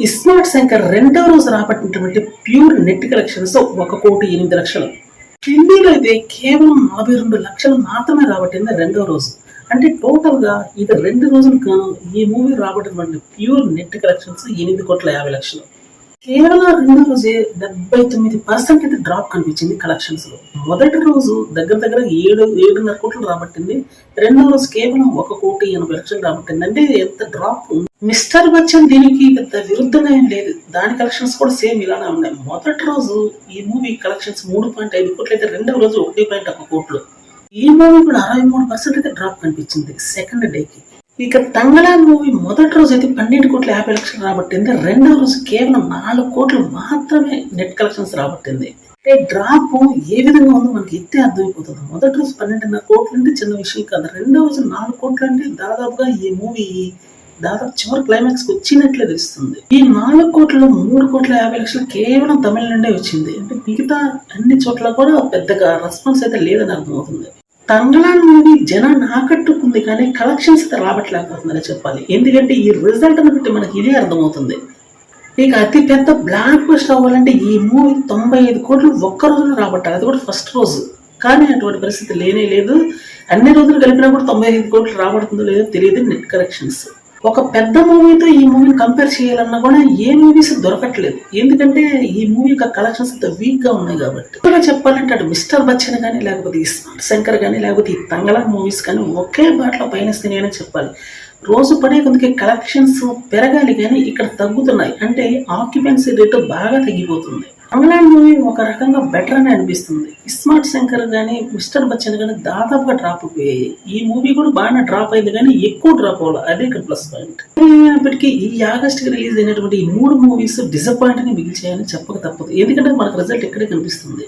ఇస్మార్ట్ శంకర్ రెండవ రోజు రాబట్టినటువంటి pure net collections 1,08,00,000. హిందీలో అయితే కేవలం 42 లక్షలు మాత్రమే రాబట్టింది రెండవ రోజు. అంటే టోటల్ గా ఇది 2 రోజులకు గాను ఈ మూవీ రాబట్టినటువంటి ప్యూర్ నెట్ కలెక్షన్స్ 8,50,00,000. కేవలం రెండో రోజే 79% అయితే డ్రాప్ కనిపించింది కలెక్షన్స్ లో. మొదటి రోజు దగ్గర దగ్గర 7.5 కోట్లు రాబట్టింది. రెండో రోజు కేవలం 1,80,00,000 రాబట్టింది. అంటే ఎంత డ్రాప్. మిస్టర్ బచ్చన్ దీనికి పెద్ద విరుద్ధంగా ఏం లేదు. దాని కలెక్షన్స్ కూడా సేమ్ ఇలానే ఉన్నాయి. మొదటి రోజు ఈ మూవీ కలెక్షన్స్ 3.5 కోట్లు అయితే రెండవ రోజు 1.1 కోట్లు. ఈ మూవీ కూడా 63% అయితే డ్రాప్ కనిపించింది సెకండ్ డేకి. ఇక తంగళాన్ మూవీ మొదటి రోజు అయితే 12,50,00,000 రాబట్టింది. రెండవ రోజు కేవలం 4 కోట్లు మాత్రమే నెట్ కలెక్షన్స్ రాబట్టింది. అంటే డ్రాప్ ఏ విధంగా ఉందో మనకి ఎత్తే అర్థమైపోతుంది. మొదటి రోజు 12.5 కోట్లు అంటే చిన్న విషయం కాదు. రెండవ రోజు 4 కోట్లు అంటే దాదాపుగా ఈ మూవీ దాదాపు చివరి క్లైమాక్స్ వచ్చినట్లే తెలుస్తుంది. ఈ 4 కోట్లలో 3,50,00,000 కేవలం తమిళ నుండే వచ్చింది. అంటే మిగతా అన్ని చోట్ల కూడా పెద్దగా రెస్పాన్స్ అయితే లేదని అర్థమవుతుంది. తంగళాన్ మూవీ జనాన్ని ఆకట్టుకుంది కానీ కలెక్షన్స్ అయితే రాబట్టలేకపోతుందని చెప్పాలి. ఎందుకంటే ఈ రిజల్ట్ బట్టి మనకి ఇదే అర్థమవుతుంది. ఇక అతి పెద్ద బ్లాక్ బస్టర్ అవ్వాలంటే ఈ మూవీ 95 కోట్లు ఒక్క రోజులో రాబట్టాలి. అది కూడా ఫస్ట్ రోజు. కానీ అటువంటి పరిస్థితి లేనే లేదు. అన్ని రోజులు కలిపినా కూడా 95 కోట్లు రాబడుతుందో లేదో తెలియదు నెట్ కలెక్షన్స్. ఒక పెద్ద మూవీతో ఈ మూవీని కంపేర్ చేయాలన్నా కూడా ఏ మూవీస్ దొరకట్లేదు. ఎందుకంటే ఈ మూవీ యొక్క కలెక్షన్స్ అంత వీక్ గా ఉన్నాయి కాబట్టి. ఇంకా చెప్పాలంటే అటు మిస్టర్ బచ్చన్ కానీ, లేకపోతే ఇస్మార్ట్ శంకర్ కానీ, లేకపోతే ఈ తంగళాన్ మూవీస్ కానీ ఒకే బాటలో పయనిస్తున్నాయని చెప్పాలి. రోజు పడే కొందుకే కలెక్షన్స్ పెరగాలి కానీ ఇక్కడ తగ్గుతున్నాయి. అంటే ఆక్యుపెన్సీ రేటు బాగా తగ్గిపోతుంది. తంగళాన్ మూవీ ఒక రకంగా బెటర్ అని అనిపిస్తుంది. ఇస్మార్ట్ శంకర్ కానీ, మిస్టర్ బచ్చన్ కానీ దాదాపుగా డ్రాప్ అయిపోయాయి. ఈ మూవీ కూడా బాగానే డ్రాప్ అయింది కానీ ఎక్కువ డ్రాప్ అవ్వాలి. అదే ఇక్కడ ప్లస్ పాయింట్. అయినప్పటికీ ఈ ఆగస్ట్కి రిలీజ్ అయినటువంటి ఈ 3 మూవీస్ డిసప్పాయింట్ ని మిగిల్చాయని చెప్పక తప్పదు. ఎందుకంటే మనకు రిజల్ట్ ఇక్కడే కనిపిస్తుంది.